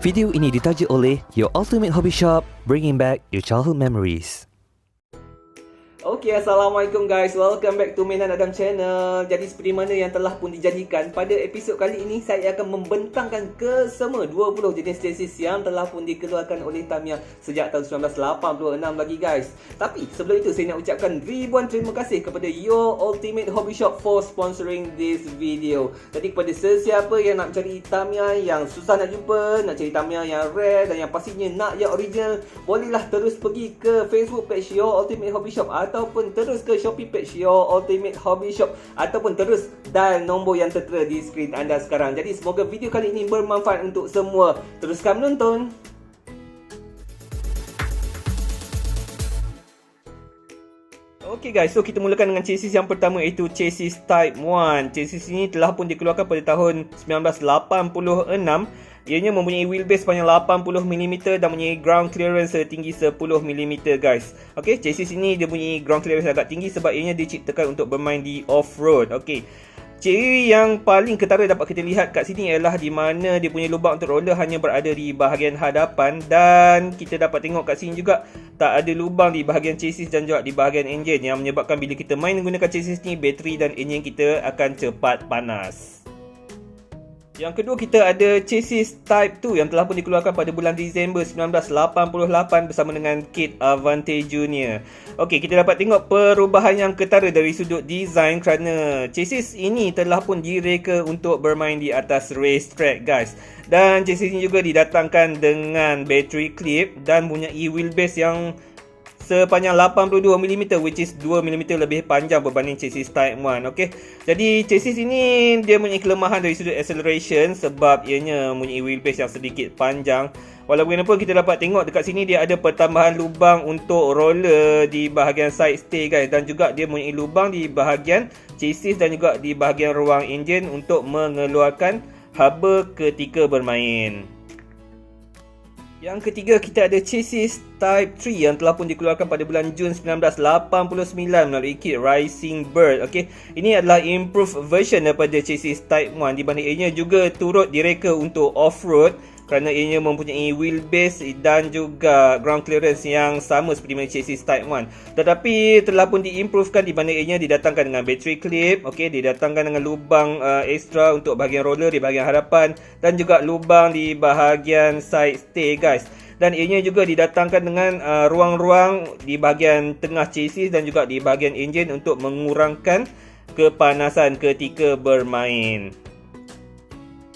Video ini ditaja oleh Your Ultimate Hobby Shop, bringing back your childhood memories. Okay, Assalamualaikum guys. Welcome back to Mainan Adam Channel. Jadi seperti mana yang telah pun dijanjikan, pada episod kali ini saya akan membentangkan ke semua 20 jenis chassis yang telah pun dikeluarkan oleh Tamiya sejak tahun 1986 lagi guys. Tapi sebelum itu saya nak ucapkan ribuan terima kasih kepada Your Ultimate Hobby Shop for sponsoring this video. Jadi kepada sesiapa yang nak cari Tamiya yang susah nak jumpa, nak cari Tamiya yang rare dan yang pastinya nak yang original, bolehlah terus pergi ke Facebook page Your Ultimate Hobby Shop ataupun terus ke Shopee page Your Ultimate Hobby Shop ataupun terus dial nombor yang tertera di skrin anda sekarang. Jadi semoga video kali ini bermanfaat untuk semua. Teruskan menonton. Okay guys, so kita mulakan dengan chassis yang pertama, iaitu chassis Type 1. Chassis ini telah pun dikeluarkan pada tahun 1986. Ianya mempunyai wheelbase panjang 80mm dan mempunyai ground clearance setinggi 10mm guys. Okay, chassis ini dia punya ground clearance agak tinggi sebab ianya diciptakan untuk bermain di off-road. Okay, ciri yang paling ketara dapat kita lihat kat sini ialah di mana dia punya lubang untuk roller hanya berada di bahagian hadapan, dan kita dapat tengok kat sini juga tak ada lubang di bahagian chassis dan juga di bahagian enjin, yang menyebabkan bila kita main menggunakan chassis ni, bateri dan enjin kita akan cepat panas. Yang kedua, kita ada chassis Type 2 yang telah pun dikeluarkan pada bulan Disember 1988 bersama dengan Kit Avante Junior. Okey, kita dapat tengok perubahan yang ketara dari sudut design kerana chassis ini telah pun direka untuk bermain di atas race track guys. Dan chassis ini juga didatangkan dengan battery clip dan mempunyai wheelbase yang sepanjang 82mm, which is 2mm lebih panjang berbanding chassis Type 1. Okay, jadi chassis ini dia mempunyai kelemahan dari sudut acceleration sebab ianya mempunyai wheelbase yang sedikit panjang. Walau bagaimanapun, kita dapat tengok dekat sini dia ada pertambahan lubang untuk roller di bahagian side stay guys, dan juga dia mempunyai lubang di bahagian chassis dan juga di bahagian ruang enjin untuk mengeluarkan haba ketika bermain. Yang ketiga, kita ada chassis Type 3 yang telah pun dikeluarkan pada bulan Jun 1989 melalui kit Rising Bird. Okay, ini adalah improved version daripada chassis Type 1 di mana ianya juga turut direka untuk off-road kerana ianya mempunyai wheelbase dan juga ground clearance yang sama seperti mana chassis Type 1. Tetapi telah pun diimprovekan di mana ianya didatangkan dengan battery clip, okey, didatangkan dengan lubang ekstra untuk bahagian roller di bahagian hadapan dan juga lubang di bahagian side stay guys. Dan ianya juga didatangkan dengan ruang-ruang di bahagian tengah chassis dan juga di bahagian enjin untuk mengurangkan kepanasan ketika bermain.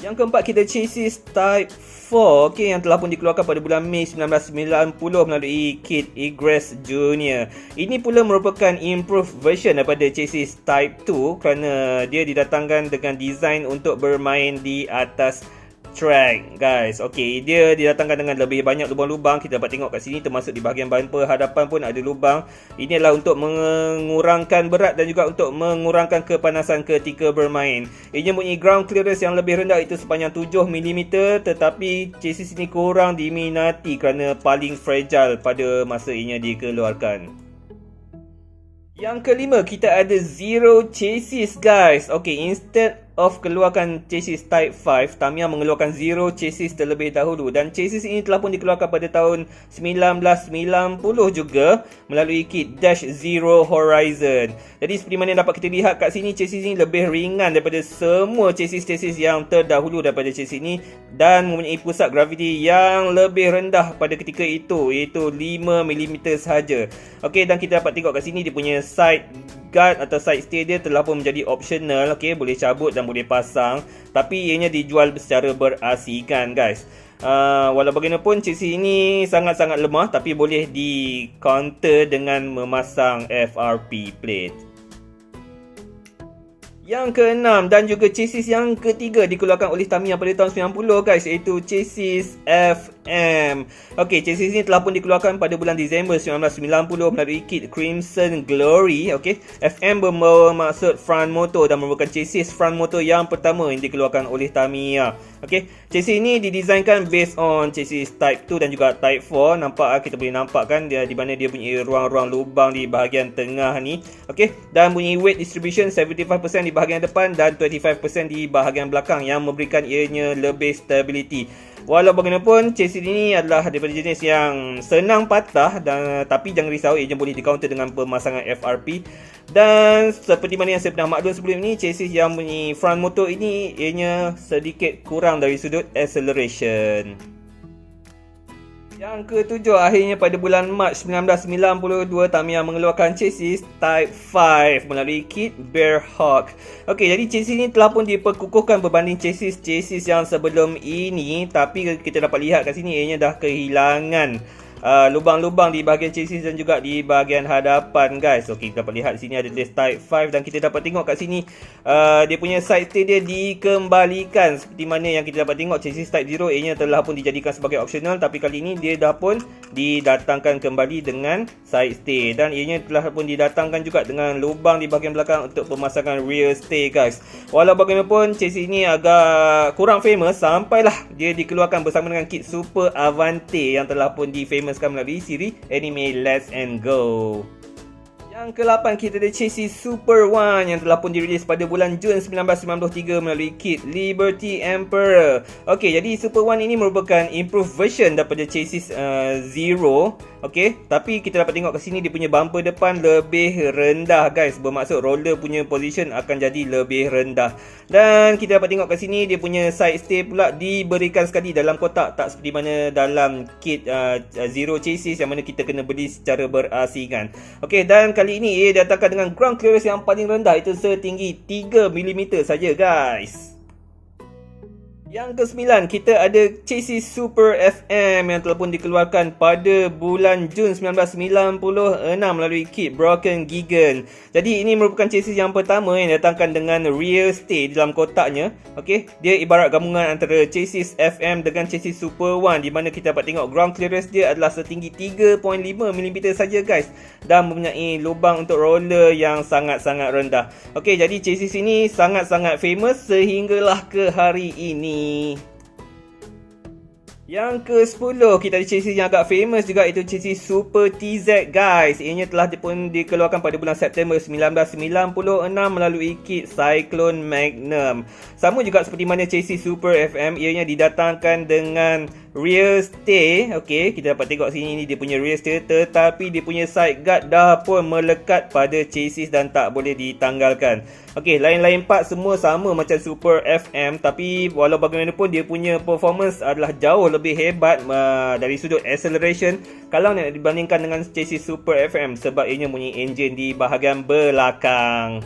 Yang keempat, kita chassis Type 4, okay, yang telah pun dikeluarkan pada bulan Mei 1990 melalui kit Egress Junior. Ini pula merupakan improved version daripada chassis Type 2 kerana dia didatangkan dengan design untuk bermain di atas track guys. Okey, dia didatangkan dengan lebih banyak lubang-lubang. Kita dapat tengok kat sini, termasuk di bahagian bumper hadapan pun ada lubang. Ini adalah untuk mengurangkan berat dan juga untuk mengurangkan kepanasan ketika bermain. Ia mempunyai ground clearance yang lebih rendah, itu sepanjang 7mm, tetapi chassis ini kurang diminati kerana paling fragile pada masa ianya dikeluarkan. Yang kelima, kita ada Zero Chassis guys. Okey, instead of keluarkan chassis Type 5, Tamiya mengeluarkan Zero Chassis terlebih dahulu, dan chassis ini telah pun dikeluarkan pada tahun 1990 juga melalui kit Dash Zero Horizon. Jadi seperti mana dapat kita lihat kat sini, chassis ini lebih ringan daripada semua chassis-chassis yang terdahulu daripada chassis ini dan mempunyai pusat graviti yang lebih rendah pada ketika itu, iaitu 5mm sahaja. Okey, dan kita dapat tengok kat sini dia punya side guard atau side stay dia telah pun menjadi optional. Okey, boleh cabut dan boleh pasang, tapi ianya dijual secara berasikan guys. Walau bagaimanapun, chassis ini sangat-sangat lemah, tapi boleh di counter dengan memasang FRP plate. Yang keenam dan juga chassis yang ketiga dikeluarkan oleh Tamiya pada tahun 90 guys, iaitu chassis FM. Okey, chassis ini telah pun dikeluarkan pada bulan Disember 1990 melalui kit Crimson Glory. Okey, FM membawa maksud front motor dan merupakan chassis front motor yang pertama yang dikeluarkan oleh Tamiya. Okey, chassis ini didesainkan based on chassis Type 2 dan juga Type 4. Nampak, kita boleh nampak kan dia di mana dia punya ruang-ruang lubang di bahagian tengah ni. Okey, dan punya weight distribution 75% di bahagian depan dan 25% di bahagian belakang yang memberikan ianya lebih stability. Walau bagaimanapun, chassis ini adalah daripada jenis yang senang patah tapi jangan risau, ianya boleh di-counter dengan pemasangan FRP. Dan seperti mana yang saya pernah maklum sebelum ini, chassis yang bunyi front motor ini ianya sedikit kurang dari sudut acceleration. Yang ketujuh, akhirnya pada bulan Mac 1992, Tamiya mengeluarkan chassis Type 5 melalui kit Bearhawk. Okey, jadi chassis ini telah pun diperkukuhkan berbanding chassis yang sebelum ini, tapi kita dapat lihat kat sini ianya dah kehilangan lubang-lubang di bahagian chassis dan juga di bahagian hadapan, guys. Okey, kita dapat lihat di sini ada list Type 5 dan kita dapat tengok kat sini dia punya side stay dia dikembalikan seperti mana yang kita dapat tengok chassis Type 0 ianya telah pun dijadikan sebagai optional, tapi kali ini dia dah pun didatangkan kembali dengan side stay dan ianya telah pun didatangkan juga dengan lubang di bahagian belakang untuk pemasangan rear stay, guys. Walau bagaimanapun chassis ini agak kurang famous sampailah dia dikeluarkan bersama dengan kit Super Avante yang telah pun difamouskan melalui siri anime Let's and Go. Yang ke-8, kita ada chassis Super One yang telah pun dirilis pada bulan Jun 1993 melalui kit Liberty Emperor. Okey, jadi Super One ini merupakan improved version daripada chassis Zero. Okey, tapi kita dapat tengok kat sini dia punya bumper depan lebih rendah, guys. Bermaksud roller punya position akan jadi lebih rendah. Dan kita dapat tengok kat sini dia punya side stay pula diberikan sekali dalam kotak, tak seperti mana dalam kit Zero chassis yang mana kita kena beli secara berasingan. Okey, dan kali ini ia datangkan dengan ground clearance yang paling rendah, itu setinggi 3mm saja, guys. Yang ke-9, kita ada chassis Super FM yang telah pun dikeluarkan pada bulan Jun 1996 melalui kit Broken Gigan. Jadi ini merupakan chassis yang pertama yang datangkan dengan rear stay dalam kotaknya. Okey, dia ibarat gabungan antara chassis FM dengan chassis Super One, di mana kita dapat tengok ground clearance dia adalah setinggi 3.5mm saja, guys, dan mempunyai lubang untuk roller yang sangat-sangat rendah. Okey, jadi chassis ini sangat-sangat famous sehinggalah ke hari ini. Yang ke-10, kita ada chassis yang agak famous juga, itu chassis Super TZ, guys. Ianya telah pun dikeluarkan pada bulan September 1996 melalui kit Cyclone Magnum. Sama juga seperti mana chassis Super FM, ianya didatangkan dengan rear stay. Okey, kita dapat tengok sini ni dia punya rear stay, tetapi dia punya side guard dah pun melekat pada chassis dan tak boleh ditanggalkan. Okey, lain-lain part semua sama macam Super FM, tapi walau bagaimanapun dia punya performance adalah jauh lebih hebat dari sudut acceleration kalau nak dibandingkan dengan chassis Super FM, sebab ianya punya engine di bahagian belakang.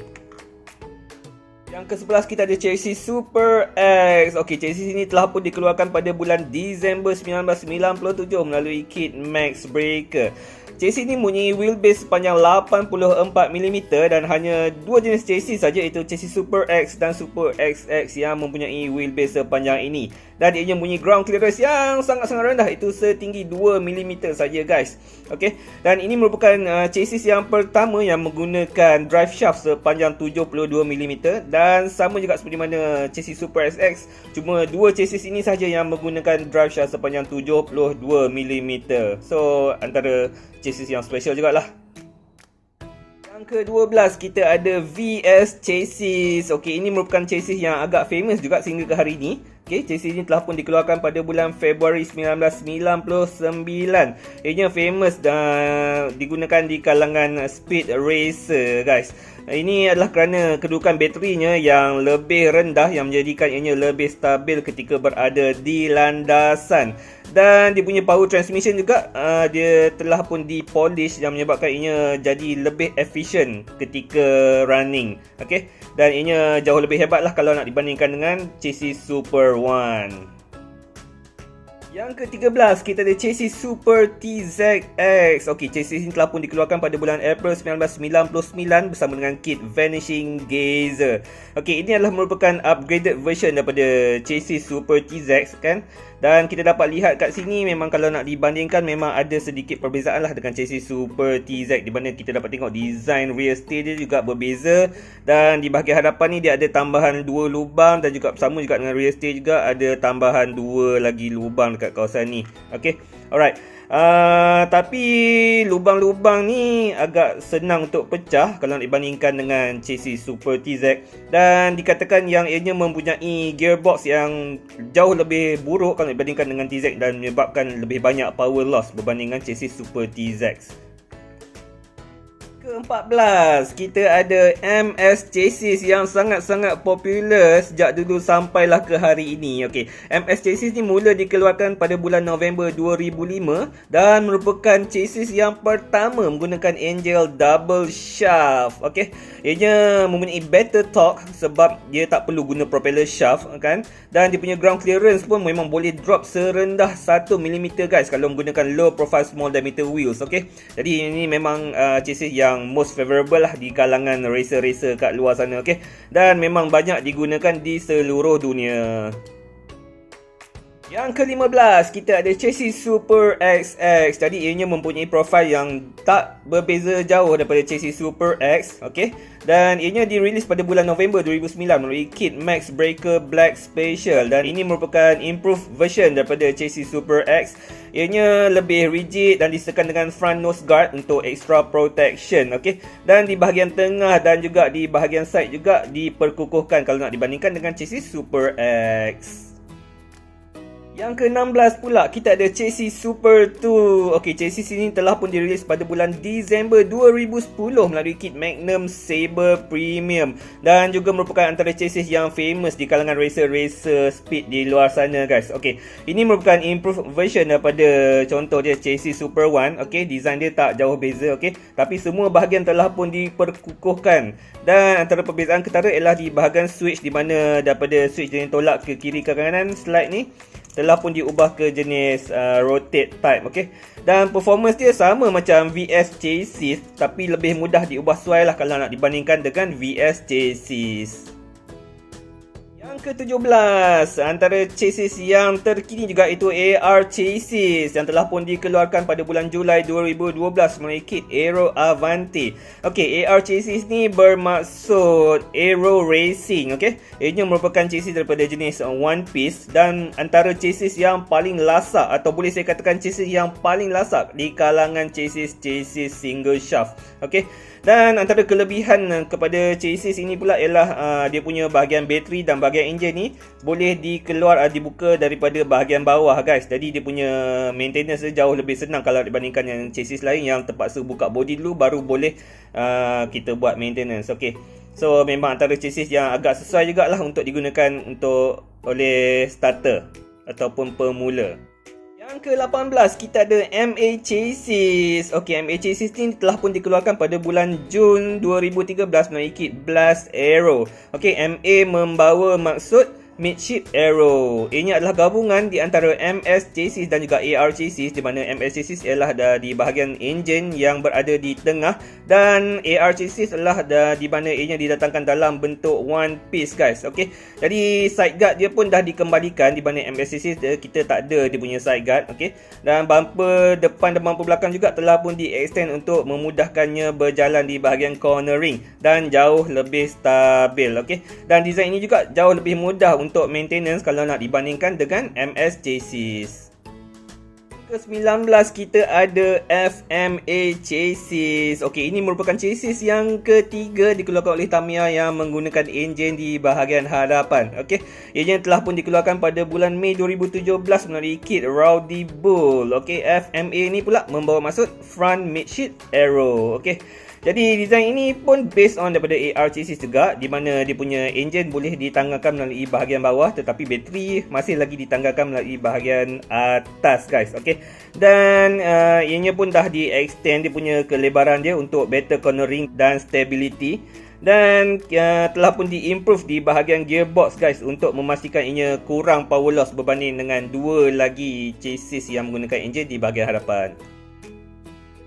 Yang ke-11, kita ada chassis Super X. Okey, chassis ini telah pun dikeluarkan pada bulan Disember 1997 melalui kit Max Breaker. Chassis ini mempunyai wheelbase sepanjang 84mm dan hanya dua jenis chassis saja, iaitu chassis Super X dan Super XX yang mempunyai wheelbase sepanjang ini. Dan ia mempunyai ground clearance yang sangat-sangat rendah, itu setinggi 2mm saja, guys. Okey, dan ini merupakan chassis yang pertama yang menggunakan drive shaft sepanjang 72mm dan sama juga seperti mana chassis Super XX, cuma dua chassis ini saja yang menggunakan drive shaft sepanjang 72mm. So antara chassis yang special jugalah. Yang ke-12, kita ada VS Chassis. Okey, ini merupakan chassis yang agak famous juga sehingga ke hari ini. Okey, chassis ini telah pun dikeluarkan pada bulan Februari 1999. Ianya famous dan digunakan di kalangan speed racer, guys. Ini adalah kerana kedudukan baterinya yang lebih rendah yang menjadikan ianya lebih stabil ketika berada di landasan. Dan dia punya power transmission juga dia telah pun dipolish yang menyebabkan ianya jadi lebih efisien ketika running. Okey, dan ianya jauh lebih hebat lah kalau nak dibandingkan dengan chassis Super One. Yang ke-13, kita ada chassis Super TZX. Okey, chassis ini telah pun dikeluarkan pada bulan April 1999 bersama dengan kit Vanishing Gazer. Okey, ini adalah merupakan upgraded version daripada chassis Super TZX, kan? Dan kita dapat lihat kat sini memang kalau nak dibandingkan memang ada sedikit perbezaan lah dengan chassis Super TZ, di mana kita dapat tengok design rear stay dia juga berbeza, dan di bahagian hadapan ni dia ada tambahan 2 lubang, dan juga sama juga dengan rear stay juga ada tambahan 2 lagi lubang dekat dekat kawasan ni. Okay, alright. Tapi lubang-lubang ni agak senang untuk pecah kalau nak dibandingkan dengan chassis Super TZ, dan dikatakan yang ianya mempunyai gearbox yang jauh lebih buruk kalau dibandingkan dengan TZ dan menyebabkan lebih banyak power loss berbanding dengan chassis Super TZ. Ke-14, kita ada MS chassis yang sangat-sangat popular sejak dulu sampailah ke hari ini. Okey, MS chassis ni mula dikeluarkan pada bulan November 2005 dan merupakan chassis yang pertama menggunakan Angel double shaft. Okey, ianya mempunyai better torque sebab dia tak perlu guna propeller shaft kan, dan dia punya ground clearance pun memang boleh drop serendah 1 mm guys kalau menggunakan low profile small diameter wheels. Okey, jadi ini memang chassis yang most favorable lah di kalangan racer-racer kat luar sana. Okay? Dan memang banyak digunakan di seluruh dunia. Yang ke-15, kita ada chassis Super XX. Jadi ianya mempunyai profil yang tak berbeza jauh daripada chassis Super X. Okay? Dan ianya dirilis pada bulan November 2009 melalui kit Max Breaker Black Special. Dan ini merupakan improved version daripada chassis Super X. Ianya lebih rigid dan disertakan dengan front nose guard untuk extra protection. Okay? Dan di bahagian tengah dan juga di bahagian side juga diperkukuhkan kalau nak dibandingkan dengan chassis Super X. Yang ke-16 pula, kita ada chassis Super 2. Okey, chassis ini telah pun dirilis pada bulan Disember 2010 melalui kit Magnum Saber Premium, dan juga merupakan antara chassis yang famous di kalangan racer-racer speed di luar sana guys. Okey, ini merupakan improved version daripada contoh dia chassis Super 1. Okey, design dia tak jauh beza. Okey, tapi semua bahagian telah pun diperkukuhkan, dan antara perbezaan ketara ialah di bahagian switch, di mana daripada switch yang tolak ke kiri ke kanan slide ni telah pun diubah ke jenis rotate type. Okay? Dan performance dia sama macam VS chassis, tapi lebih mudah diubah sesuai lah kalau nak dibandingkan dengan VS chassis. Yang ke-17, antara chassis yang terkini juga itu AR chassis yang telah pun dikeluarkan pada bulan Julai 2012 melalui kit Aero Avante. Okey, AR chassis ni bermaksud Aero Racing. Okey, ianya merupakan chassis daripada jenis one piece dan antara chassis yang paling lasak, atau boleh saya katakan chassis yang paling lasak di kalangan chassis single shaft. Okey, dan antara kelebihan kepada chassis ini pula ialah dia punya bahagian bateri dan bahagian enjin ni boleh dibuka daripada bahagian bawah guys. Jadi dia punya maintenance dia jauh lebih senang kalau dibandingkan yang chassis lain yang terpaksa buka body dulu baru boleh kita buat maintenance. Okey, so memang antara chassis yang agak sesuai jugalah untuk digunakan oleh starter ataupun pemula. Yang ke-18, kita ada MA chassis. Okey, MA chassis ni telah pun dikeluarkan pada bulan Jun 2013 melalui kit Blast Aero. Okey, MA membawa maksud Midship Aero. Ini adalah gabungan di antara MS chassis dan juga AR chassis, di mana MS chassis ialah di bahagian enjin yang berada di tengah, dan AR chassis adalah di mana ianya didatangkan dalam bentuk one piece guys. Okey, jadi side guard dia pun dah dikembalikan, di mana MS chassis kita tak ada dia punya side guard. Okey, dan bumper depan dan bumper belakang juga telah pun di-extend untuk memudahkannya berjalan di bahagian cornering dan jauh lebih stabil. Okey, dan design ini juga jauh lebih mudah untuk maintenance kalau nak dibandingkan dengan MS chassis. Ke-19, kita ada FMA chassis. Okey, ini merupakan chassis yang ketiga dikeluarkan oleh Tamiya yang menggunakan enjin di bahagian hadapan. Okey, ianya telah pun dikeluarkan pada bulan Mei 2017 melalui kit Rowdy Bull. Okey, FMA ni pula membawa maksud Front Midship Aero. Okey, jadi design ini pun based on daripada AR chassis juga, di mana dia punya enjin boleh ditanggalkan melalui bahagian bawah, tetapi bateri masih lagi ditanggalkan melalui bahagian atas guys. Okey, dan ianya pun dah di-extend dia punya kelebaran dia untuk better cornering dan stability, dan telah pun di-improve di bahagian gearbox guys untuk memastikan ianya kurang power loss berbanding dengan dua lagi chassis yang menggunakan enjin di bahagian hadapan.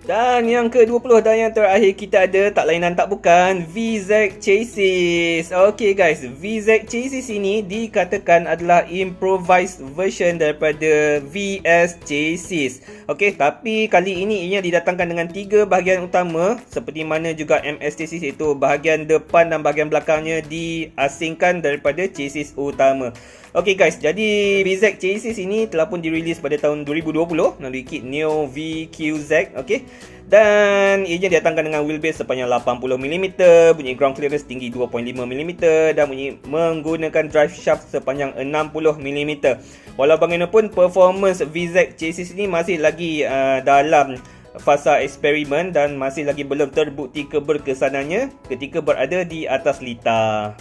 Dan yang ke-20 dan yang terakhir, kita ada tak lain dan tak bukan VZ chassis. Okey guys, VZ chassis ini dikatakan adalah improvised version daripada VS chassis. Okey, tapi kali ini ianya didatangkan dengan 3 bahagian utama, seperti mana juga MS chassis, iaitu bahagian depan dan bahagian belakangnya diasingkan daripada chassis utama. Okay guys, jadi VZ chassis ini telah pun dirilis pada tahun 2020 melalui kit Neo VQZ, okay. Dan ianya didatangkan dengan wheelbase sepanjang 80mm, bunyi ground clearance tinggi 2.5mm dan bunyi menggunakan drive shaft sepanjang 60mm. Walau bagaimanapun performance VZ chassis ini masih lagi dalam fasa eksperimen dan masih lagi belum terbukti keberkesanannya ketika berada di atas litar.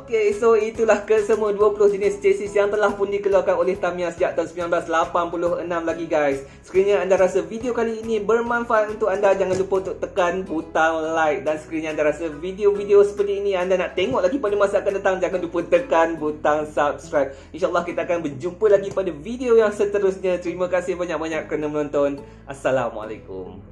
Okay, so itulah kesemua 20 jenis chassis yang telah pun dikeluarkan oleh Tamiya sejak tahun 1986 lagi guys. Sekiranya anda rasa video kali ini bermanfaat untuk anda, jangan lupa untuk tekan butang like. Dan sekiranya anda rasa video-video seperti ini anda nak tengok lagi pada masa akan datang, jangan lupa tekan butang subscribe. InsyaAllah kita akan berjumpa lagi pada video yang seterusnya. Terima kasih banyak-banyak kerana menonton. Assalamualaikum.